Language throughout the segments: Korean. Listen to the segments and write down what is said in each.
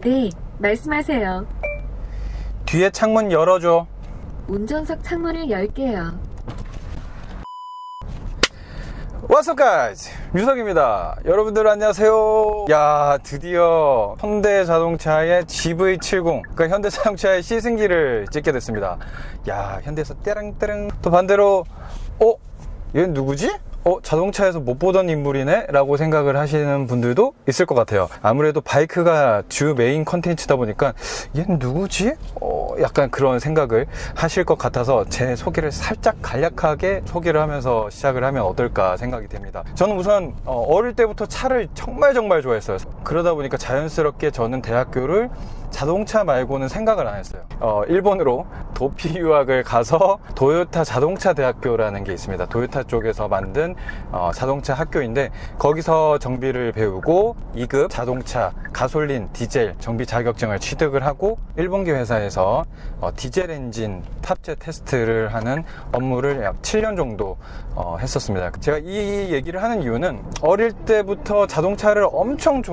네, 말씀하세요. 뒤에 창문 열어줘. 운전석 창문을 열게요. What's up guys? 유석입니다. 여러분들 안녕하세요. 야, 드디어 현대자동차의 GV70, 그러니까 현대자동차의 시승기를 찍게 됐습니다. 야, 현대에서 떼랑떼랑. 또 반대로 얘는 누구지? 자동차에서 못 보던 인물이네? 라고 생각을 하시는 분들도 있을 것 같아요. 아무래도 바이크가 주 메인 컨텐츠다 보니까 얘는 누구지? 약간 그런 생각을 하실 것 같아서 제 소개를 살짝 간략하게 소개를 하면서 시작을 하면 어떨까 생각이 됩니다. 저는 우선 어릴 때부터 차를 정말 좋아했어요. 그러다 보니까 자연스럽게 저는 대학교를 자동차 말고는 생각을 안 했어요. 일본으로 도피 유학을 가서 도요타 자동차 대학교라는 게 있습니다. 도요타 쪽에서 만든 자동차 학교인데, 거기서 정비를 배우고 2급 자동차 가솔린 디젤 정비 자격증을 취득을 하고 일본계 회사에서 디젤 엔진 탑재 테스트를 하는 업무를 약 7년 정도 했었습니다. 제가 이 얘기를 하는 이유는 어릴 때부터 자동차를 엄청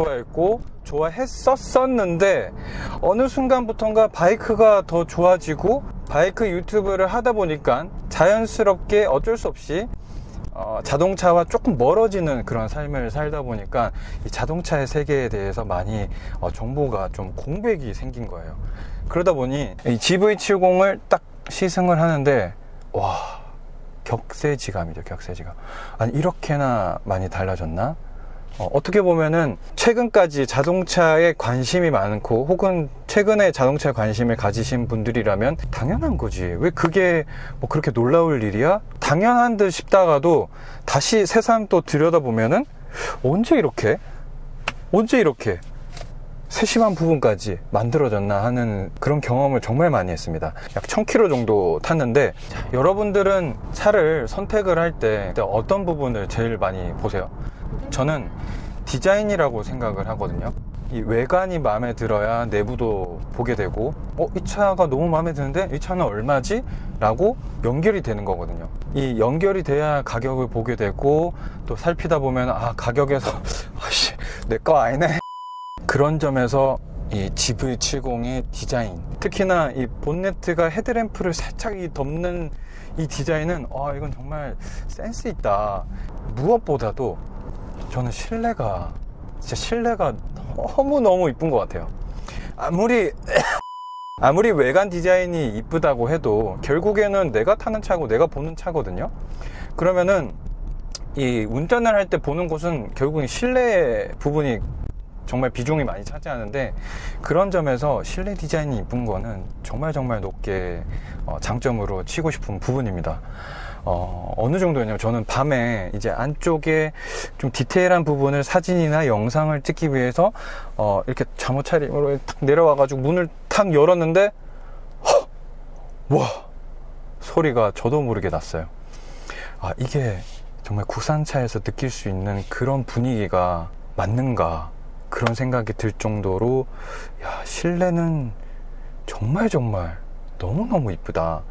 좋아했었는데 어느 순간부터인가 바이크가 더 좋아지고 바이크 유튜브를 하다 보니까 자연스럽게 어쩔 수 없이 자동차와 조금 멀어지는 그런 삶을 살다 보니까 이 자동차의 세계에 대해서 많이 정보가 좀 공백이 생긴 거예요. 그러다 보니 이 GV70을 딱 시승을 하는데 와, 격세지감이죠. 격세지감. 아니, 이렇게나 많이 달라졌나? 어떻게 보면은 최근까지 자동차에 관심이 많고 혹은 최근에 자동차에 관심을 가지신 분들이라면 당연한 거지, 왜 그게 뭐 그렇게 놀라울 일이야? 당연한 듯 싶다가도 다시 새삼 또 들여다보면은 언제 이렇게 세심한 부분까지 만들어졌나 하는 그런 경험을 정말 많이 했습니다. 약 1000km 정도 탔는데, 여러분들은 차를 선택을 할 때 어떤 부분을 제일 많이 보세요? 저는 디자인이라고 생각을 하거든요. 이 외관이 마음에 들어야 내부도 보게 되고, 이 차가 너무 마음에 드는데 이 차는 얼마지? 라고 연결이 되는 거거든요. 이 연결이 돼야 가격을 보게 되고, 또 살피다 보면 가격에서 내 거 아니네. 그런 점에서 이 GV70의 디자인, 특히나 이 본네트가 헤드램프를 살짝 덮는 이 디자인은 이건 정말 센스 있다. 무엇보다도 저는 실내가 너무너무 이쁜 것 같아요. 아무리 외관 디자인이 이쁘다고 해도 결국에는 내가 타는 차고 내가 보는 차거든요. 그러면은 이 운전을 할 때 보는 곳은 결국은 실내 부분이 정말 비중이 많이 차지하는데, 그런 점에서 실내 디자인이 이쁜 거는 정말 높게 장점으로 치고 싶은 부분입니다. 어느 정도냐면, 저는 밤에 이제 안쪽에 좀 디테일한 부분을 사진이나 영상을 찍기 위해서 이렇게 잠옷 차림으로 탁 내려와가지고 문을 탁 열었는데 와, 소리가 저도 모르게 났어요. 이게 정말 국산차에서 느낄 수 있는 그런 분위기가 맞는가, 그런 생각이 들 정도로, 실내는 정말 너무너무 이쁘다.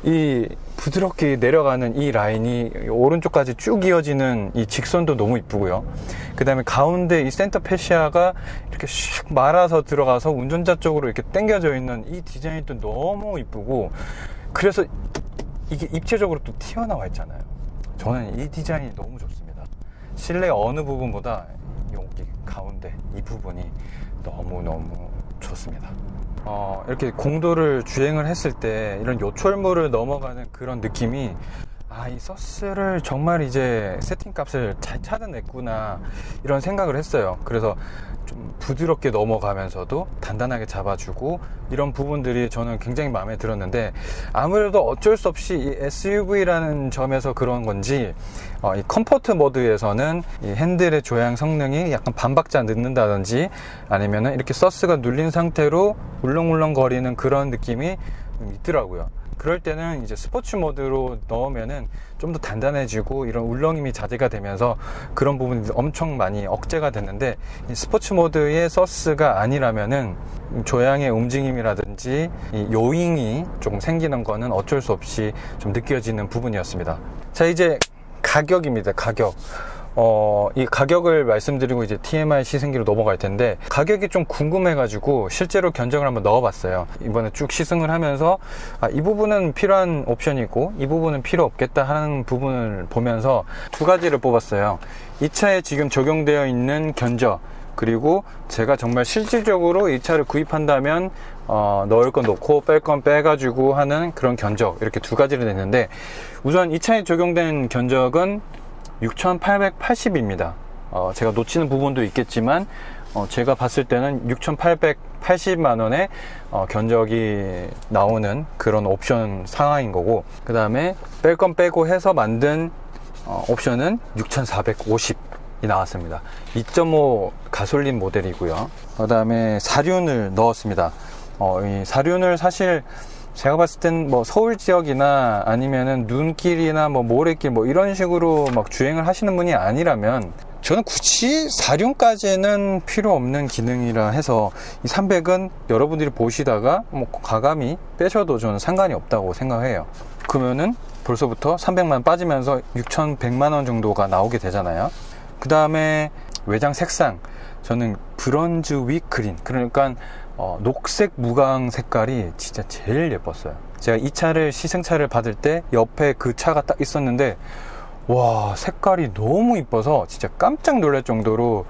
이 부드럽게 내려가는 이 라인이 오른쪽까지 쭉 이어지는 이 직선도 너무 이쁘고요. 그 다음에 가운데 이 센터 패시아가 이렇게 슉 말아서 들어가서 운전자 쪽으로 이렇게 당겨져 있는 이 디자인도 너무 이쁘고, 그래서 이게 입체적으로 또 튀어나와 있잖아요. 저는 이 디자인이 너무 좋습니다. 실내 어느 부분보다 여기 가운데 이 부분이 너무너무 좋습니다. 이렇게 공도를 주행을 했을 때 이런 요철물을 넘어가는 그런 느낌이, 이 서스를 정말 이제 세팅값을 잘 찾아냈구나, 이런 생각을 했어요. 그래서 좀 부드럽게 넘어가면서도 단단하게 잡아주고, 이런 부분들이 저는 굉장히 마음에 들었는데, 아무래도 어쩔 수 없이 이 SUV라는 점에서 그런 건지 이 컴포트 모드에서는 이 핸들의 조향 성능이 약간 반박자 늦는다든지, 아니면은 이렇게 서스가 눌린 상태로 울렁울렁 거리는 그런 느낌이 있더라고요. 그럴 때는 이제 스포츠 모드로 넣으면은 좀 더 단단해지고 이런 울렁임이 자제가 되면서 그런 부분이 엄청 많이 억제가 됐는데, 이 스포츠 모드의 서스가 아니라면은 조향의 움직임이라든지 이 요잉이 조금 생기는 거는 어쩔 수 없이 좀 느껴지는 부분이었습니다. 자, 이제 가격입니다. 가격. 이 가격을 말씀드리고 이제 TMI 시승기로 넘어갈 텐데, 가격이 좀 궁금해가지고 실제로 견적을 한번 넣어봤어요. 이번에 쭉 시승을 하면서 이 부분은 필요한 옵션이고 이 부분은 필요 없겠다 하는 부분을 보면서 두 가지를 뽑았어요. 이 차에 지금 적용되어 있는 견적, 그리고 제가 정말 실질적으로 이 차를 구입한다면 넣을 건 넣고 뺄 건 빼가지고 하는 그런 견적, 이렇게 두 가지를 냈는데, 우선 이 차에 적용된 견적은 6,880입니다. 제가 놓치는 부분도 있겠지만 제가 봤을 때는 6,880만원의 견적이 나오는 그런 옵션 상황인 거고, 그 다음에 뺄 건 빼고 해서 만든 옵션은 6,450이 나왔습니다. 2.5 가솔린 모델이고요. 그 다음에 사륜을 넣었습니다. 이 사륜을 사실 제가 봤을 땐 뭐 서울 지역이나 아니면은 눈길이나 뭐 모래길 뭐 이런 식으로 막 주행을 하시는 분이 아니라면 저는 굳이 사륜까지는 필요 없는 기능이라 해서 이 300은 여러분들이 보시다가 뭐 과감히 빼셔도 저는 상관이 없다고 생각해요. 그러면은 벌써부터 300만 빠지면서 6,100만원 정도가 나오게 되잖아요. 그 다음에 외장 색상, 저는 브론즈 위크린, 그러니까 녹색 무광 색깔이 진짜 제일 예뻤어요. 제가 이 차를 시승차를 받을 때 옆에 그 차가 딱 있었는데, 와, 색깔이 너무 이뻐서 진짜 깜짝 놀랄 정도로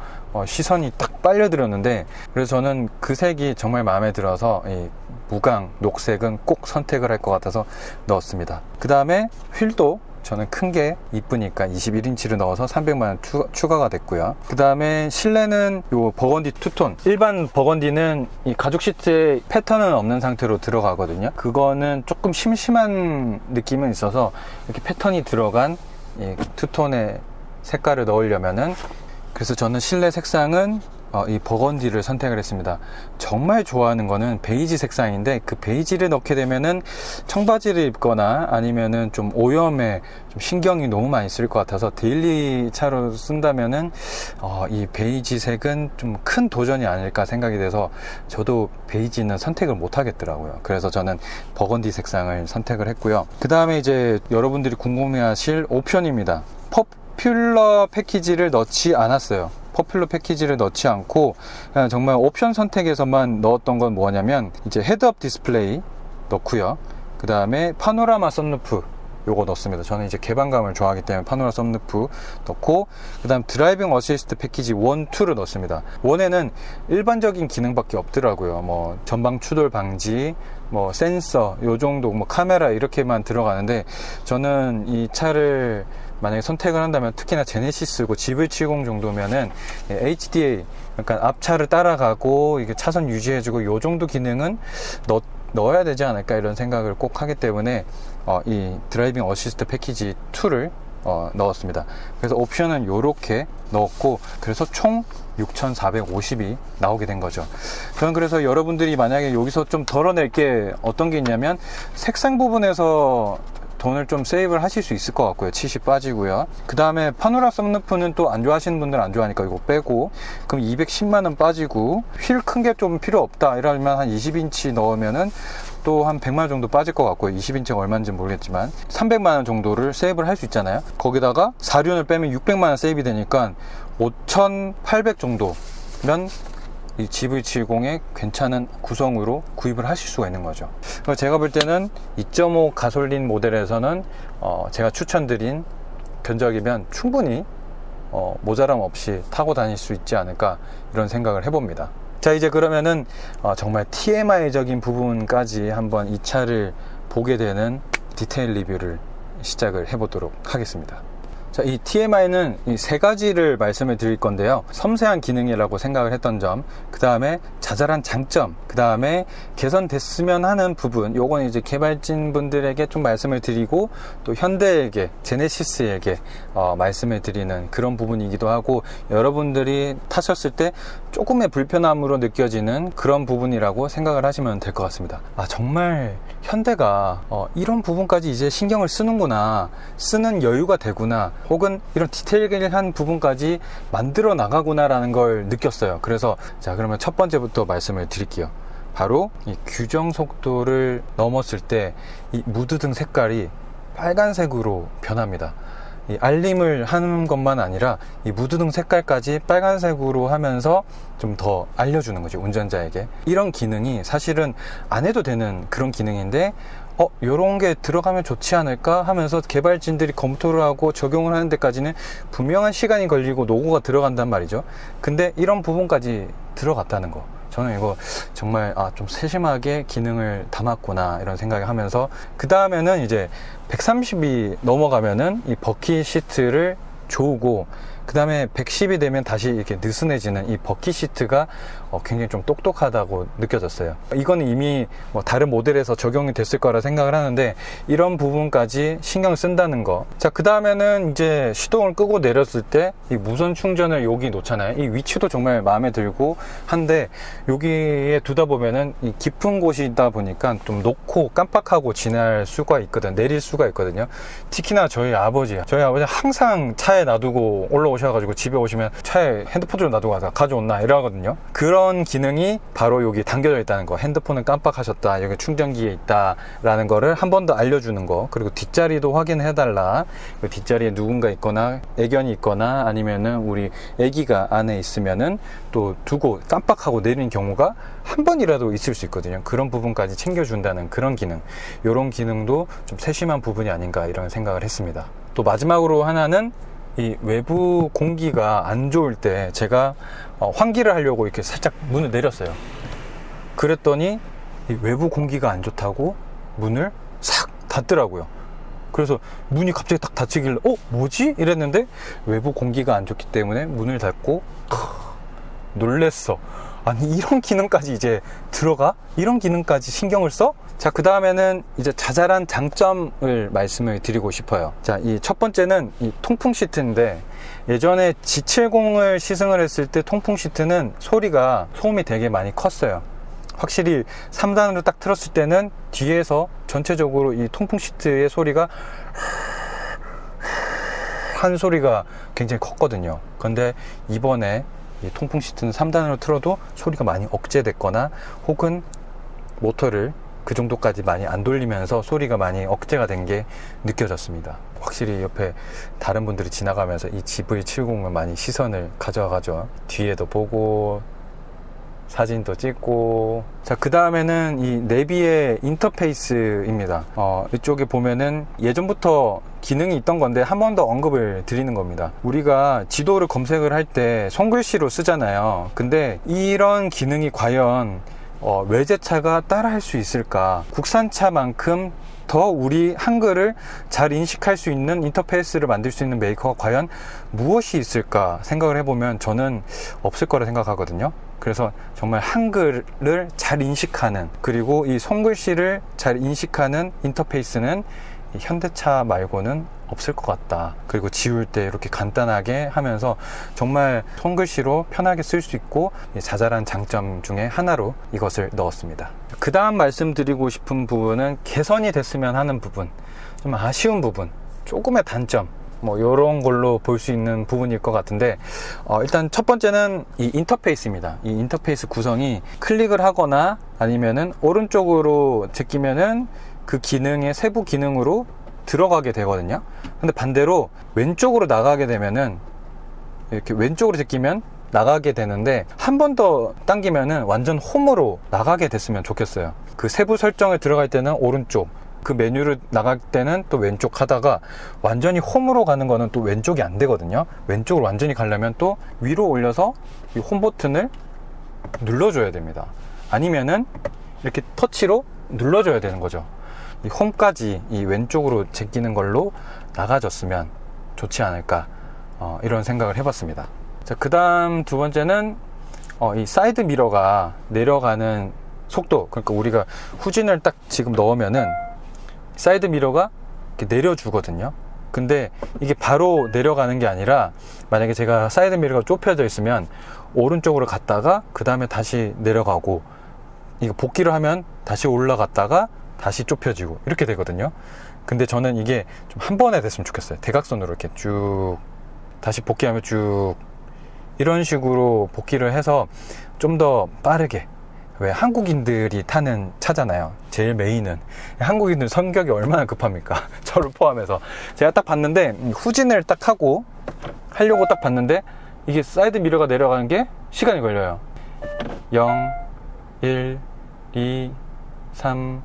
시선이 딱 빨려들었는데, 그래서 저는 그 색이 정말 마음에 들어서 이 무광 녹색은 꼭 선택을 할 것 같아서 넣었습니다. 그 다음에 휠도 저는 큰 게 이쁘니까 21인치를 넣어서 300만원 추가가 됐고요. 그 다음에 실내는 요 버건디 투톤, 일반 버건디는 이 가죽 시트에 패턴은 없는 상태로 들어가거든요. 그거는 조금 심심한 느낌은 있어서 이렇게 패턴이 들어간 이 투톤의 색깔을 넣으려면은, 그래서 저는 실내 색상은 이 버건디를 선택을 했습니다. 정말 좋아하는 거는 베이지 색상인데, 그 베이지를 넣게 되면은 청바지를 입거나 아니면은 좀 오염에 좀 신경이 너무 많이 쓸 것 같아서 데일리 차로 쓴다면은 이 베이지 색은 좀 큰 도전이 아닐까 생각이 돼서 저도 베이지는 선택을 못 하겠더라고요. 그래서 저는 버건디 색상을 선택을 했고요. 그 다음에 이제 여러분들이 궁금해하실 옵션입니다. 퍼퓰러 패키지를 넣지 않았어요. 퍼퓰러 패키지를 넣지 않고 그냥 정말 옵션 선택에서만 넣었던 건 뭐냐면, 이제 헤드업 디스플레이 넣고요. 그 다음에 파노라마 썬루프 요거 넣습니다. 저는 이제 개방감을 좋아하기 때문에 파노라마 썬루프 넣고, 그 다음 드라이빙 어시스트 패키지 1, 2를 넣습니다. 1에는 일반적인 기능밖에 없더라고요. 뭐 전방 추돌 방지, 뭐 센서 요 정도, 뭐 카메라 이렇게만 들어가는데, 저는 이 차를 만약에 선택을 한다면 특히나 제네시스고 GV70 정도면은 HDA, 그러니까 앞차를 따라가고 이게 차선 유지해주고 요 정도 기능은 넣어야 되지 않을까 이런 생각을 꼭 하기 때문에 이 드라이빙 어시스트 패키지 2를 넣었습니다. 그래서 옵션은 요렇게 넣었고, 그래서 총 6,450이 나오게 된 거죠. 저는 그래서 여러분들이 만약에 여기서 좀 덜어낼 게 어떤 게 있냐면, 색상 부분에서 돈을 좀 세이브를 하실 수 있을 것 같고요. 70 빠지고요. 그 다음에 파노라 썬루프는 또 안 좋아하시는 분들은 안 좋아하니까 이거 빼고, 그럼 210만원 빠지고, 휠 큰 게 좀 필요 없다 이러면 한 20인치 넣으면은 또 한 100만원 정도 빠질 것 같고요. 20인치가 얼마인지 모르겠지만 300만원 정도를 세이브를 할 수 있잖아요. 거기다가 사륜을 빼면 600만원 세이브 되니까 5,800 정도면 이 GV70의 괜찮은 구성으로 구입을 하실 수가 있는 거죠. 제가 볼 때는 2.5 가솔린 모델에서는 제가 추천드린 견적이면 충분히 모자람 없이 타고 다닐 수 있지 않을까 이런 생각을 해봅니다. 자, 이제 그러면은 정말 TMI적인 부분까지 한번 이 차를 보게 되는 디테일 리뷰를 시작을 해보도록 하겠습니다. 자, 이 TMI는 이 세 가지를 말씀을 드릴 건데요. 섬세한 기능이라고 생각을 했던 점, 그 다음에 자잘한 장점, 그 다음에 개선됐으면 하는 부분, 요건 이제 개발진 분들에게 좀 말씀을 드리고, 또 현대에게, 제네시스에게 말씀을 드리는 그런 부분이기도 하고, 여러분들이 타셨을 때 조금의 불편함으로 느껴지는 그런 부분이라고 생각을 하시면 될 것 같습니다. 정말 현대가 이런 부분까지 이제 신경을 쓰는구나, 쓰는 여유가 되구나, 혹은 이런 디테일한 부분까지 만들어 나가구나 라는 걸 느꼈어요. 그래서 자, 그러면 첫 번째부터 말씀을 드릴게요. 바로 이 규정 속도를 넘었을 때 이 무드등 색깔이 빨간색으로 변합니다. 이 알림을 하는 것만 아니라 이 무드등 색깔까지 빨간색으로 하면서 좀 더 알려주는 거죠, 운전자에게. 이런 기능이 사실은 안 해도 되는 그런 기능인데 요런 게 들어가면 좋지 않을까 하면서 개발진들이 검토를 하고 적용을 하는 데까지는 분명한 시간이 걸리고 노고가 들어간단 말이죠. 근데 이런 부분까지 들어갔다는 거, 저는 이거 정말 좀 세심하게 기능을 담았구나 이런 생각을 하면서, 그 다음에는 이제 130이 넘어가면은 이 버킷 시트를 조우고, 그 다음에 110이 되면 다시 이렇게 느슨해지는 이 버킷 시트가 굉장히 좀 똑똑하다고 느껴졌어요. 이거는 이미 다른 모델에서 적용이 됐을 거라 생각을 하는데, 이런 부분까지 신경 쓴다는 거. 자, 그 다음에는 이제 시동을 끄고 내렸을 때 이 무선 충전을 여기 놓잖아요. 이 위치도 정말 마음에 들고 한데, 여기에 두다 보면은 이 깊은 곳이다 보니까 좀 놓고 깜빡하고 지날 수가 있거든, 내릴 수가 있거든요. 특히나 저희 아버지 항상 차에 놔두고 올라오셔가지고 집에 오시면 차에 핸드폰 좀 놔두고 가서 가져온나 이러거든요. 그런 기능이 바로 여기 담겨져 있다는 거. 핸드폰을 깜빡하셨다, 여기 충전기에 있다 라는 거를 한 번 더 알려주는 거. 그리고 뒷자리도 확인해달라. 뒷자리에 누군가 있거나 애견이 있거나 아니면은 우리 애기가 안에 있으면은 또 두고 깜빡하고 내리는 경우가 한 번이라도 있을 수 있거든요. 그런 부분까지 챙겨준다는 그런 기능, 이런 기능도 좀 세심한 부분이 아닌가 이런 생각을 했습니다. 또 마지막으로 하나는 이 외부 공기가 안 좋을 때 제가 환기를 하려고 이렇게 살짝 문을 내렸어요. 그랬더니 이 외부 공기가 안 좋다고 문을 싹 닫더라고요. 그래서 문이 갑자기 딱 닫히길래 뭐지? 이랬는데 외부 공기가 안 좋기 때문에 문을 닫고 놀랬어. 아니, 이런 기능까지 이제 들어가? 이런 기능까지 신경을 써? 자, 그 다음에는 이제 자잘한 장점을 말씀을 드리고 싶어요. 자, 이 첫 번째는 이 통풍 시트인데, 예전에 G70을 시승을 했을 때 통풍 시트는 소음이 되게 많이 컸어요. 확실히 3단으로 딱 틀었을 때는 뒤에서 전체적으로 이 통풍 시트의 소리가 한 소리가 굉장히 컸거든요. 근데 이번에 이 통풍 시트는 3단으로 틀어도 소리가 많이 억제됐거나 혹은 모터를 그 정도까지 많이 안 돌리면서 소리가 많이 억제가 된 게 느껴졌습니다. 확실히 옆에 다른 분들이 지나가면서 이 GV70을 많이 시선을 가져가죠. 뒤에도 보고 사진도 찍고. 자, 그 다음에는 이 내비의 인터페이스입니다. 이쪽에 보면은 예전부터 기능이 있던 건데 한 번 더 언급을 드리는 겁니다. 우리가 지도를 검색을 할 때 손글씨로 쓰잖아요. 근데 이런 기능이 과연 외제차가 따라할 수 있을까? 국산차만큼 더 우리 한글을 잘 인식할 수 있는 인터페이스를 만들 수 있는 메이커가 과연 무엇이 있을까 생각을 해보면 저는 없을 거라 생각하거든요. 그래서 정말 한글을 잘 인식하는, 그리고 이 손글씨를 잘 인식하는 인터페이스는 현대차 말고는 없을 것 같다. 그리고 지울 때 이렇게 간단하게 하면서 정말 손글씨로 편하게 쓸 수 있고 자잘한 장점 중에 하나로 이것을 넣었습니다. 그 다음 말씀드리고 싶은 부분은 개선이 됐으면 하는 부분, 좀 아쉬운 부분, 조금의 단점, 이런 걸로 볼 수 있는 부분일 것 같은데, 일단 첫 번째는 이 인터페이스입니다. 이 인터페이스 구성이 클릭을 하거나 아니면은 오른쪽으로 제끼면은 그 기능의 세부 기능으로 들어가게 되거든요. 근데 반대로 왼쪽으로 나가게 되면은 이렇게 왼쪽으로 제끼면 나가게 되는데, 한 번 더 당기면은 완전 홈으로 나가게 됐으면 좋겠어요. 그 세부 설정에 들어갈 때는 오른쪽, 그 메뉴를 나갈 때는 또 왼쪽 하다가 완전히 홈으로 가는 거는 또 왼쪽이 안 되거든요. 왼쪽으로 완전히 가려면 또 위로 올려서 이 홈 버튼을 눌러줘야 됩니다. 아니면은 이렇게 터치로 눌러줘야 되는 거죠. 이 홈까지 이 왼쪽으로 제끼는 걸로 나가줬으면 좋지 않을까, 이런 생각을 해봤습니다. 자, 그 다음 두 번째는 이 사이드 미러가 내려가는 속도, 그러니까 우리가 후진을 딱 지금 넣으면은 사이드 미러가 이렇게 내려주거든요. 근데 이게 바로 내려가는 게 아니라, 만약에 제가 사이드 미러가 좁혀져 있으면 오른쪽으로 갔다가 그 다음에 다시 내려가고, 이거 복귀를 하면 다시 올라갔다가 다시 좁혀지고 이렇게 되거든요. 근데 저는 이게 좀 한 번에 됐으면 좋겠어요. 대각선으로 이렇게 쭉 다시 복귀하면 쭉 이런 식으로 복귀를 해서 좀 더 빠르게 왜 한국인들이 타는 차잖아요. 제일 메인은. 한국인들 성격이 얼마나 급합니까? 저를 포함해서. 제가 딱 봤는데 후진을 딱 하려고 딱 봤는데 이게 사이드 미러가 내려가는 게 시간이 걸려요. 0, 1, 2, 3,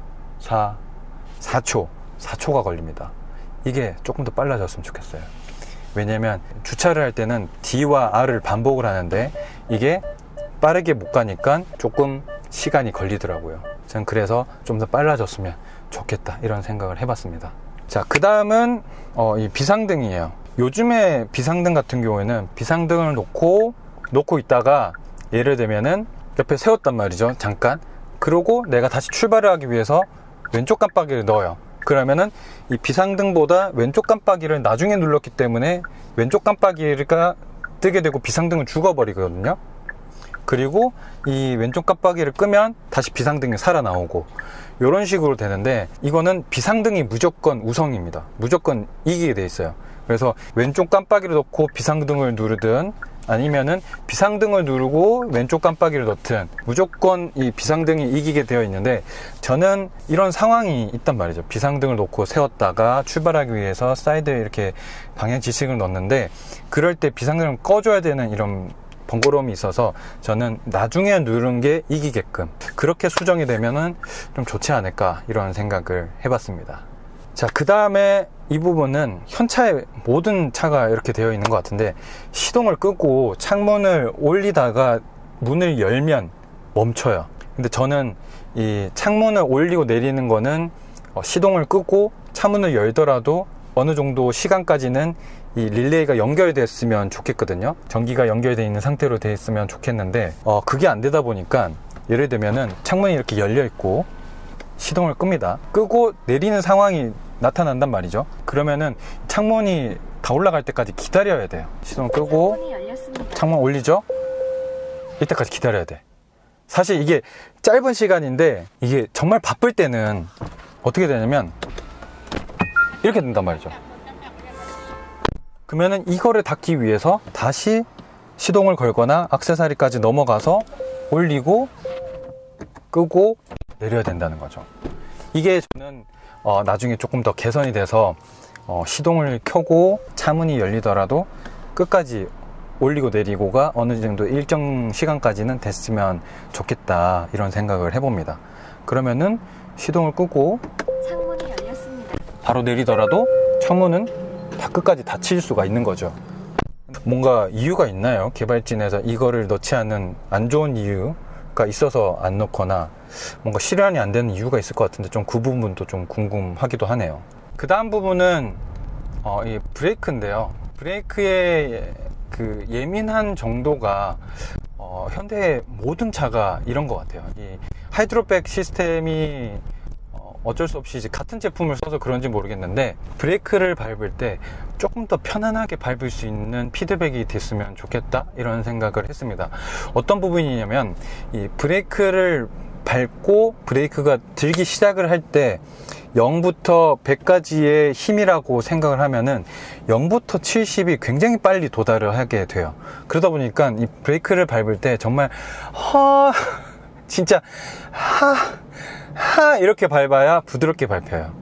4초가 걸립니다. 이게 조금 더 빨라졌으면 좋겠어요. 왜냐면 주차를 할 때는 D와 R을 반복을 하는데 이게 빠르게 못 가니까 조금 시간이 걸리더라고요. 전 그래서 좀 더 빨라졌으면 좋겠다 이런 생각을 해봤습니다. 자, 그 다음은 이 비상등이에요. 요즘에 비상등 같은 경우에는 비상등을 놓고 있다가 예를 들면은 옆에 세웠단 말이죠. 잠깐. 그러고 내가 다시 출발을 하기 위해서 왼쪽 깜빡이를 넣어요. 그러면은 이 비상등보다 왼쪽 깜빡이를 나중에 눌렀기 때문에 왼쪽 깜빡이가 뜨게 되고 비상등은 죽어버리거든요. 그리고 이 왼쪽 깜빡이를 끄면 다시 비상등이 살아나오고 이런 식으로 되는데 이거는 비상등이 무조건 우성입니다. 무조건 이기게 돼 있어요. 그래서 왼쪽 깜빡이를 넣고 비상등을 누르든 아니면은 비상등을 누르고 왼쪽 깜빡이를 넣든 무조건 이 비상등이 이기게 되어 있는데 저는 이런 상황이 있단 말이죠. 비상등을 놓고 세웠다가 출발하기 위해서 사이드에 이렇게 방향 지식을 넣는데 그럴 때 비상등을 꺼줘야 되는 이런 번거로움이 있어서 저는 나중에 누른 게 이기게끔 그렇게 수정이 되면은 좀 좋지 않을까 이런 생각을 해봤습니다. 자, 그 다음에 이 부분은 현차에 모든 차가 이렇게 되어 있는 것 같은데 시동을 끄고 창문을 올리다가 문을 열면 멈춰요. 근데 저는 이 창문을 올리고 내리는 거는 시동을 끄고 창문을 열더라도 어느 정도 시간까지는 이 릴레이가 연결됐으면 좋겠거든요. 전기가 연결되어 있는 상태로 되어 있으면 좋겠는데 그게 안 되다 보니까 예를 들면은 창문이 이렇게 열려 있고 시동을 끕니다. 끄고 내리는 상황이 나타난단 말이죠. 그러면은 창문이 다 올라갈 때까지 기다려야 돼요. 시동 끄고 창문 올리죠. 이때까지 기다려야 돼. 사실 이게 짧은 시간인데 이게 정말 바쁠 때는 어떻게 되냐면 이렇게 된단 말이죠. 그러면은 이거를 닫기 위해서 다시 시동을 걸거나 액세서리까지 넘어가서 올리고 끄고 내려야 된다는 거죠. 이게 저는 나중에 조금 더 개선이 돼서 시동을 켜고 차문이 열리더라도 끝까지 올리고 내리고가 어느 정도 일정 시간까지는 됐으면 좋겠다 이런 생각을 해봅니다. 그러면은 시동을 끄고 창문이 열렸습니다. 바로 내리더라도 창문은 다 끝까지 닫힐 수가 있는 거죠. 뭔가 이유가 있나요? 개발진에서 이거를 넣지 않는 안 좋은 이유가 있어서 안 넣거나 뭔가 실현이 안 되는 이유가 있을 것 같은데 좀 그 부분도 좀 궁금하기도 하네요. 그 다음 부분은 이 브레이크인데요. 브레이크의 그 예민한 정도가 현대의 모든 차가 이런 것 같아요. 이 하이드로백 시스템이 어쩔 수 없이 이제 같은 제품을 써서 그런지 모르겠는데 브레이크를 밟을 때 조금 더 편안하게 밟을 수 있는 피드백이 됐으면 좋겠다 이런 생각을 했습니다. 어떤 부분이냐면 이 브레이크를 밟고 브레이크가 들기 시작을 할 때 0부터 100까지의 힘이라고 생각을 하면은 0부터 70이 굉장히 빨리 도달을 하게 돼요. 그러다 보니까 이 브레이크를 밟을 때 정말 진짜 이렇게 밟아야 부드럽게 밟혀요.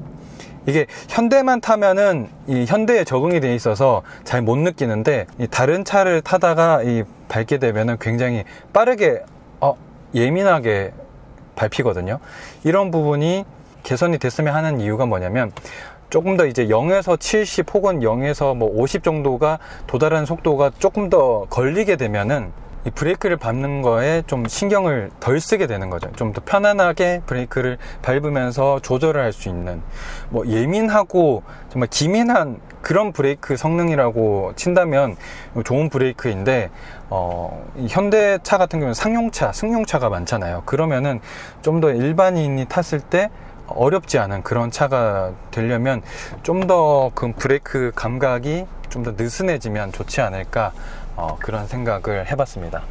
이게 현대만 타면은 이 현대에 적응이 돼 있어서 잘 못 느끼는데 이 다른 차를 타다가 이 밟게 되면은 굉장히 빠르게 예민하게 밟히거든요. 이런 부분이 개선이 됐으면 하는 이유가 뭐냐면 조금 더 이제 0에서 70 혹은 0에서 뭐 50 정도가 도달하는 속도가 조금 더 걸리게 되면은 이 브레이크를 밟는 거에 좀 신경을 덜 쓰게 되는 거죠. 좀 더 편안하게 브레이크를 밟으면서 조절을 할 수 있는 뭐 예민하고 정말 기민한 그런 브레이크 성능이라고 친다면 좋은 브레이크인데 이 현대차 같은 경우는 상용차, 승용차가 많잖아요. 그러면은 좀 더 일반인이 탔을 때 어렵지 않은 그런 차가 되려면 좀 더 그 브레이크 감각이 좀 더 느슨해지면 좋지 않을까 그런 생각을 해봤습니다.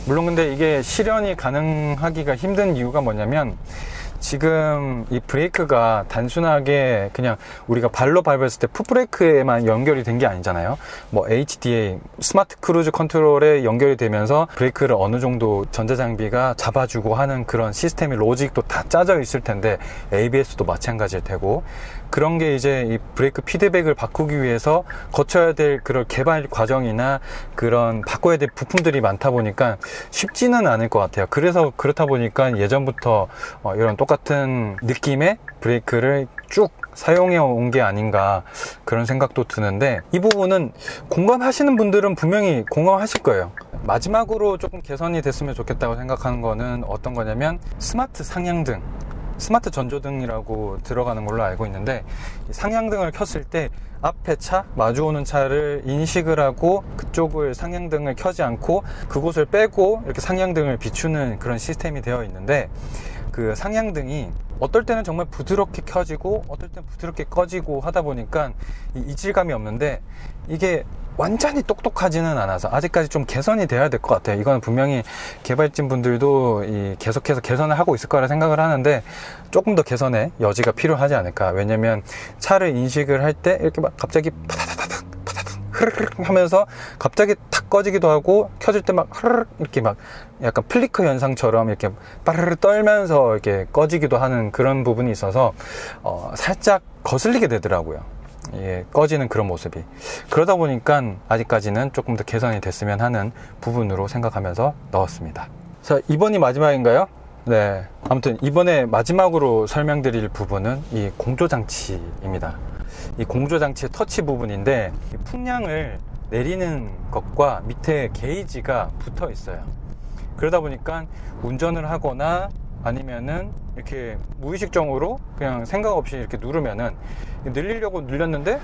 물론 근데 이게 실현이 가능하기가 힘든 이유가 뭐냐면 지금 이 브레이크가 단순하게 그냥 우리가 발로 밟았을 때 풋브레이크에만 연결이 된 게 아니잖아요. 뭐 HDA, 스마트 크루즈 컨트롤에 연결이 되면서 브레이크를 어느 정도 전자장비가 잡아주고 하는 그런 시스템의 로직도 다 짜져 있을 텐데, ABS도 마찬가지일 테고, 그런 게 이제 이 브레이크 피드백을 바꾸기 위해서 거쳐야 될 그런 개발 과정이나 그런 바꿔야 될 부품들이 많다 보니까 쉽지는 않을 것 같아요. 그래서 그렇다 보니까 예전부터 이런 똑같은 느낌의 브레이크를 쭉 사용해 온 게 아닌가, 그런 생각도 드는데, 이 부분은 공감하시는 분들은 분명히 공감하실 거예요. 마지막으로 조금 개선이 됐으면 좋겠다고 생각하는 거는 어떤 거냐면, 스마트 상향등, 스마트 전조등이라고 들어가는 걸로 알고 있는데, 상향등을 켰을 때 앞에 차, 마주오는 차를 인식을 하고 그쪽을 상향등을 켜지 않고 그곳을 빼고 이렇게 상향등을 비추는 그런 시스템이 되어 있는데, 그 상향등이 어떨 때는 정말 부드럽게 켜지고 어떨 때는 부드럽게 꺼지고 하다 보니까 이질감이 없는데, 이게 완전히 똑똑하지는 않아서 아직까지 좀 개선이 돼야 될 것 같아요. 이건 분명히 개발진 분들도 계속해서 개선을 하고 있을 거라 생각을 하는데, 조금 더 개선의 여지가 필요하지 않을까. 왜냐면 차를 인식을 할 때 이렇게 막 갑자기 파다다다닥 흐르륵 하면서 갑자기 탁 꺼지기도 하고, 켜질 때 막 흐르륵 이렇게 막 약간 플리커 현상처럼 이렇게 빠르르 떨면서 이렇게 꺼지기도 하는 그런 부분이 있어서 살짝 거슬리게 되더라고요. 예, 꺼지는 그런 모습이. 그러다 보니까 아직까지는 조금 더 개선이 됐으면 하는 부분으로 생각하면서 넣었습니다. 자, 이번이 마지막인가요? 네. 아무튼 이번에 마지막으로 설명드릴 부분은 이 공조장치입니다. 이 공조장치의 터치 부분인데, 풍량을 내리는 것과 밑에 게이지가 붙어 있어요. 그러다 보니까 운전을 하거나 아니면은 이렇게 무의식적으로 그냥 생각 없이 이렇게 누르면은, 늘리려고 눌렸는데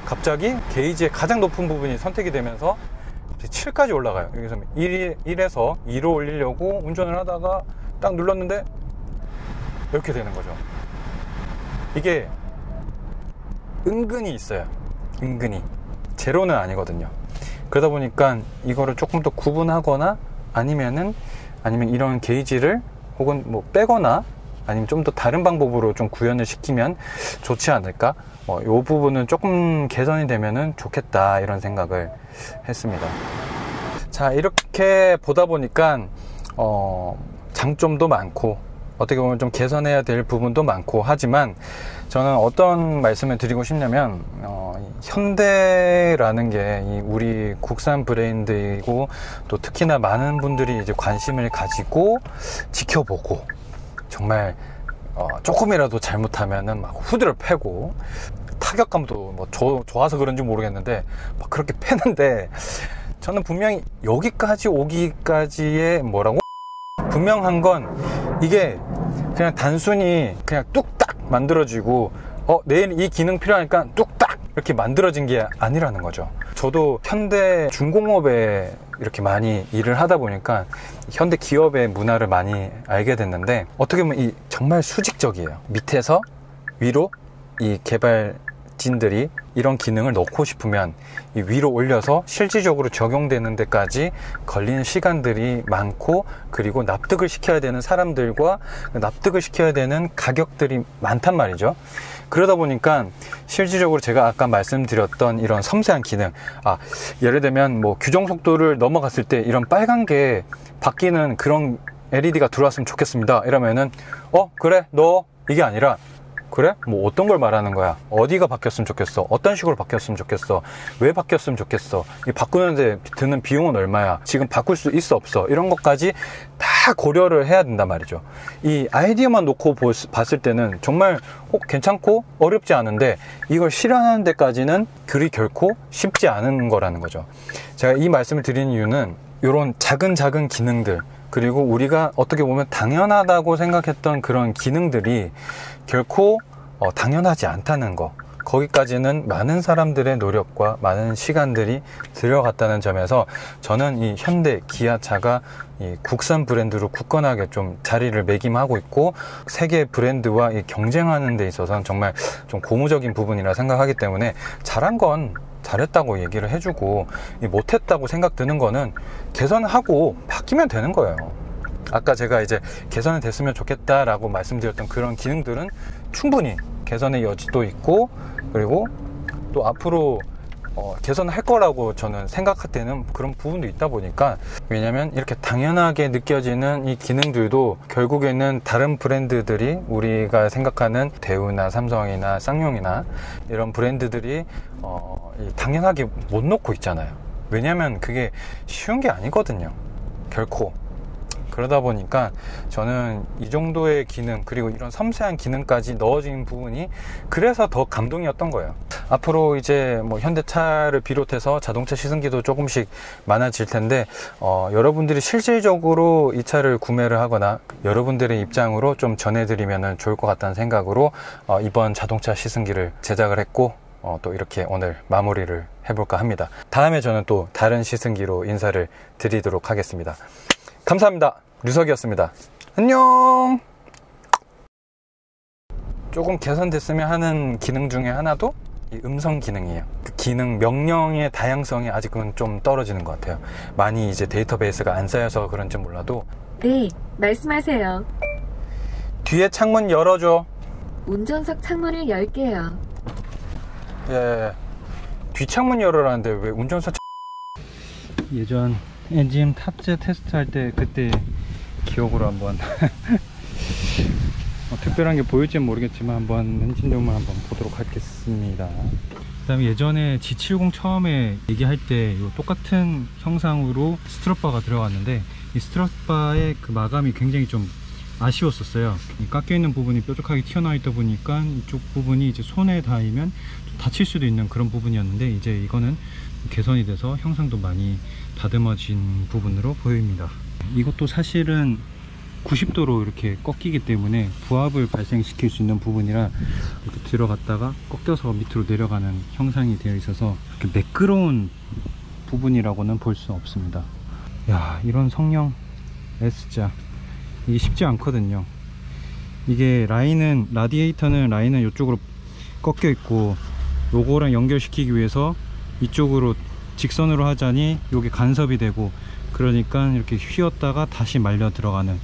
갑자기 게이지의 가장 높은 부분이 선택이 되면서 7까지 올라가요. 여기서 1에서 2로 올리려고 운전을 하다가 딱 눌렀는데 이렇게 되는 거죠. 이게 은근히 있어요. 은근히. 제로는 아니거든요. 그러다 보니까 이거를 조금 더 구분하거나 아니면 이런 게이지를 혹은 뭐 빼거나 아니면 좀 더 다른 방법으로 좀 구현을 시키면 좋지 않을까? 이 부분은 조금 개선이 되면은 좋겠다, 이런 생각을 했습니다. 자, 이렇게 보다 보니까 장점도 많고 어떻게 보면 좀 개선해야 될 부분도 많고 하지만, 저는 어떤 말씀을 드리고 싶냐면, 현대라는 게 우리 국산 브랜드이고, 또 특히나 많은 분들이 이제 관심을 가지고 지켜보고, 정말 조금이라도 잘못하면은 막 후드를 패고, 타격감도 뭐 좋아서 그런지 모르겠는데 막 그렇게 패는데, 저는 분명히 여기까지 오기까지의 분명한 건, 이게 그냥 단순히 그냥 뚝딱 만들어지고 내일 이 기능 필요하니까 뚝딱 이렇게 만들어진 게 아니라는 거죠. 저도 현대 중공업에 이렇게 많이 일을 하다 보니까 현대 기업의 문화를 많이 알게 됐는데, 어떻게 보면 정말 수직적이에요. 밑에서 위로 이 개발진들이 이런 기능을 넣고 싶으면 이 위로 올려서 실질적으로 적용되는 데까지 걸리는 시간들이 많고, 그리고 납득을 시켜야 되는 사람들과 납득을 시켜야 되는 가격들이 많단 말이죠. 그러다 보니까 실질적으로 제가 아까 말씀드렸던 이런 섬세한 기능, 예를 들면 뭐 규정 속도를 넘어갔을 때 이런 빨간 게 바뀌는 그런 LED가 들어왔으면 좋겠습니다, 이러면은 그래, 너 이게 아니라, 그래? 뭐 어떤 걸 말하는 거야? 어디가 바뀌었으면 좋겠어? 어떤 식으로 바뀌었으면 좋겠어? 왜 바뀌었으면 좋겠어? 이 바꾸는데 드는 비용은 얼마야? 지금 바꿀 수 있어, 없어? 이런 것까지 다 고려를 해야 된단 말이죠. 이 아이디어만 놓고 봤을 때는 정말 괜찮고 어렵지 않은데, 이걸 실현하는 데까지는 그리 결코 쉽지 않은 거라는 거죠. 제가 이 말씀을 드리는 이유는, 이런 작은 기능들, 그리고 우리가 어떻게 보면 당연하다고 생각했던 그런 기능들이 결코 당연하지 않다는 거, 거기까지는 많은 사람들의 노력과 많은 시간들이 들어갔다는 점에서, 저는 이 현대 기아차가 이 국산 브랜드로 굳건하게 좀 자리를 매김하고 있고, 세계 브랜드와 경쟁하는 데 있어서는 정말 좀 고무적인 부분이라 생각하기 때문에, 잘한 건 잘했다고 얘기를 해주고, 못했다고 생각 드는 거는 개선하고 바뀌면 되는 거예요. 아까 제가 이제 개선이 됐으면 좋겠다라고 말씀드렸던 그런 기능들은 충분히 개선의 여지도 있고, 그리고 또 앞으로 개선할 거라고 저는 생각할 때는 그런 부분도 있다 보니까, 왜냐면 이렇게 당연하게 느껴지는 이 기능들도 결국에는 다른 브랜드들이, 우리가 생각하는 대우나 삼성이나 쌍용이나 이런 브랜드들이 당연하게 못 놓고 있잖아요. 왜냐면 그게 쉬운 게 아니거든요, 결코. 그러다 보니까 저는 이 정도의 기능, 그리고 이런 섬세한 기능까지 넣어진 부분이 그래서 더 감동이었던 거예요. 앞으로 이제 뭐 현대차를 비롯해서 자동차 시승기도 조금씩 많아질 텐데, 여러분들이 실질적으로 이 차를 구매를 하거나 여러분들의 입장으로 좀 전해드리면 좋을 것 같다는 생각으로 이번 자동차 시승기를 제작을 했고, 또 이렇게 오늘 마무리를 해볼까 합니다. 다음에 저는 또 다른 시승기로 인사를 드리도록 하겠습니다. 감사합니다. 류석이었습니다. 안녕. 조금 개선됐으면 하는 기능 중에 하나도 이 음성 기능이에요. 그 기능 명령의 다양성이 아직은 좀 떨어지는 것 같아요. 많이 이제 데이터베이스가 안 쌓여서 그런지 몰라도. 네, 말씀하세요. 뒤에 창문 열어줘. 운전석 창문을 열게요. 예, 뒷창문 열어라는데 왜 운전석 예전 엔진 탑재 테스트 할 때 그때 기억으로 한번 특별한 게 보일지는 모르겠지만 한번 엔진룸을 한번 보도록 하겠습니다. 그 다음에 예전에 G70 처음에 얘기할 때 똑같은 형상으로 스트럿바가 들어갔는데, 이 스트럿바의 그 마감이 굉장히 좀 아쉬웠었어요. 깎여 있는 부분이 뾰족하게 튀어나와 있다 보니까 이쪽 부분이 이제 손에 닿으면 좀 다칠 수도 있는 그런 부분이었는데, 이제 이거는 개선이 돼서 형상도 많이 다듬어진 부분으로 보입니다. 이것도 사실은 90도로 이렇게 꺾이기 때문에 부합을 발생시킬 수 있는 부분이라 이렇게 들어갔다가 꺾여서 밑으로 내려가는 형상이 되어 있어서 이렇게 매끄러운 부분이라고는 볼 수 없습니다. 야, 이런 성령 S자 이게 쉽지 않거든요. 이게 라디에이터는 라인은 이쪽으로 꺾여 있고, 요거랑 연결시키기 위해서 이쪽으로 직선으로 하자니 요게 간섭이 되고, 그러니까 이렇게 휘었다가 다시 말려 들어가는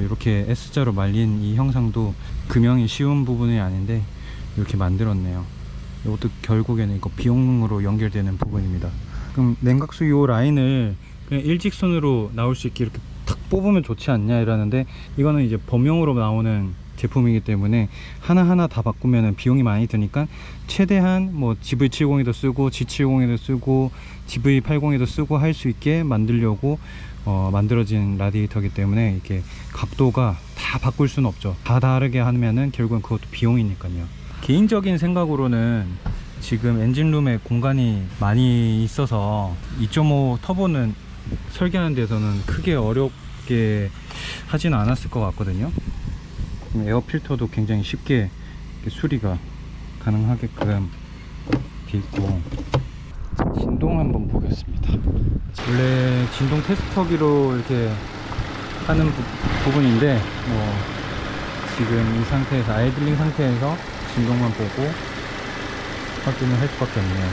이렇게 S자로 말린 이 형상도 금형이 쉬운 부분이 아닌데 이렇게 만들었네요. 이것도 결국에는 이거 비용으로 연결되는 부분입니다. 그럼 냉각수 요 라인을 그냥 일직선으로 나올 수 있게 이렇게 탁 뽑으면 좋지 않냐 이러는데, 이거는 이제 범용으로 나오는 제품이기 때문에 하나하나 다 바꾸면 비용이 많이 드니까 최대한 뭐 GV70에도 쓰고 G70에도 쓰고 GV80에도 쓰고 할 수 있게 만들려고 만들어진 라디에이터이기 때문에 이렇게 각도가 다 바꿀 수는 없죠. 다 다르게 하면은 결국은 그것도 비용이니까요. 개인적인 생각으로는 지금 엔진룸에 공간이 많이 있어서 2.5 터보는 설계하는 데서는 크게 어렵게 하지는 않았을 것 같거든요. 에어 필터도 굉장히 쉽게 수리가 가능하게끔 되어 있고, 진동 한번 보겠습니다. 원래 진동 테스터기로 이렇게 하는 부분인데 지금 이 상태에서 아이들링 상태에서 진동만 보고 확인을 할 수밖에 없네요.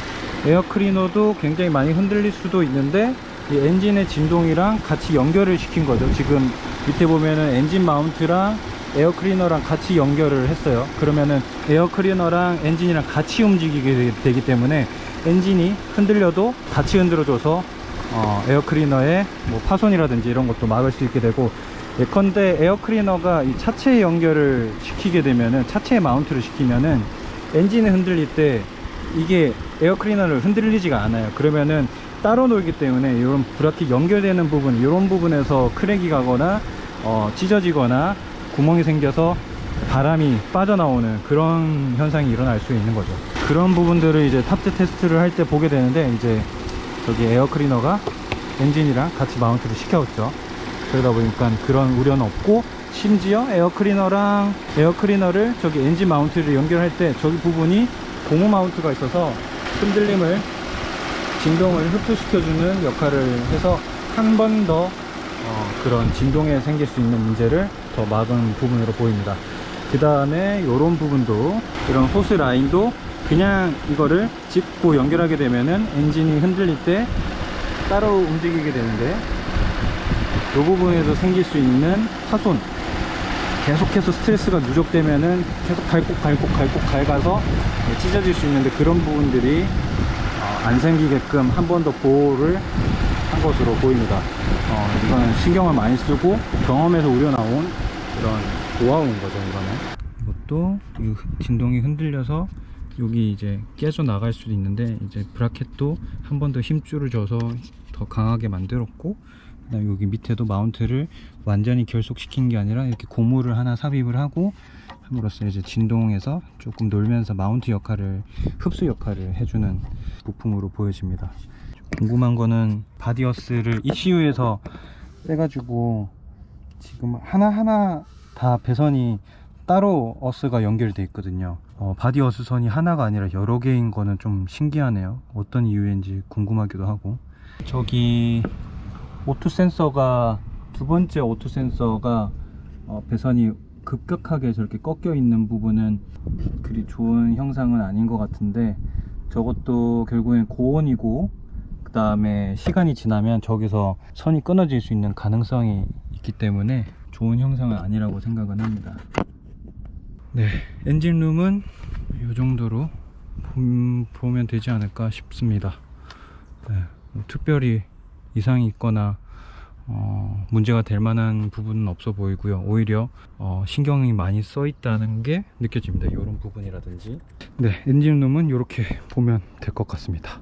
에어 클리너도 굉장히 많이 흔들릴 수도 있는데 이 엔진의 진동이랑 같이 연결을 시킨 거죠. 지금 밑에 보면은 엔진 마운트랑 에어 클리너랑 같이 연결을 했어요. 그러면은 에어 클리너랑 엔진이랑 같이 움직이게 되기 때문에 엔진이 흔들려도 같이 흔들어줘서 에어 클리너의 뭐 파손이라든지 이런 것도 막을 수 있게 되고, 예컨대 에어 클리너가 이 차체에 연결을 시키게 되면은, 차체에 마운트를 시키면은 엔진이 흔들릴 때 이게 에어 클리너를 흔들리지가 않아요. 그러면은 따로 놀기 때문에 이런 브라켓 연결되는 부분, 이런 부분에서 크랙이 가거나 찢어지거나 구멍이 생겨서 바람이 빠져나오는 그런 현상이 일어날 수 있는 거죠. 그런 부분들을 이제 탑재 테스트를 할 때 보게 되는데, 이제 저기 에어 클리너가 엔진이랑 같이 마운트를 시켰죠. 그러다 보니까 그런 우려는 없고, 심지어 에어 클리너를 저기 엔진 마운트를 연결할 때 저기 부분이 고무 마운트가 있어서 흔들림을, 진동을 흡수시켜주는 역할을 해서 한 번 더 그런 진동에 생길 수 있는 문제를 더 막은 부분으로 보입니다. 그 다음에 이런 부분도, 이런 호스 라인도 그냥 이거를 짚고 연결하게 되면은 엔진이 흔들릴 때 따로 움직이게 되는데, 이 부분에서 생길 수 있는 파손, 계속해서 스트레스가 누적되면은 계속 갈고 갉아서 찢어질 수 있는데, 그런 부분들이 안 생기게끔 한 번 더 보호를 한 것으로 보입니다. 이거는 신경을 많이 쓰고 경험에서 우려나온 그런 노하우인 거죠. 이것도 이 진동이 흔들려서 여기 이제 깨져 나갈 수도 있는데, 이제 브라켓도 한 번 더 힘줄을 줘서 더 강하게 만들었고, 그다음에 여기 밑에도 마운트를 완전히 결속시킨 게 아니라 이렇게 고무를 하나 삽입을 하고 함으로써 이제 진동에서 조금 놀면서 마운트 역할을, 흡수 역할을 해주는 부품으로 보여집니다. 궁금한 거는 바디어스를 ECU에서 빼가지고 지금 하나하나 다 배선이 따로 어스가 연결되어 있거든요. 바디어스 선이 하나가 아니라 여러 개인 거는 좀 신기하네요. 어떤 이유인지 궁금하기도 하고. 저기 오토 센서가, 두 번째 오토 센서가 배선이 급격하게 저렇게 꺾여 있는 부분은 그리 좋은 형상은 아닌 것 같은데, 저것도 결국엔 고온이고 그 다음에 시간이 지나면 저기서 선이 끊어질 수 있는 가능성이 있기 때문에 좋은 형상은 아니라고 생각은 합니다. 네, 엔진룸은 이 정도로 보면 되지 않을까 싶습니다. 네, 특별히 이상이 있거나 문제가 될 만한 부분은 없어 보이고요. 오히려 신경이 많이 써 있다는 게 느껴집니다. 이런 부분이라든지. 네, 엔진룸은 이렇게 보면 될 것 같습니다.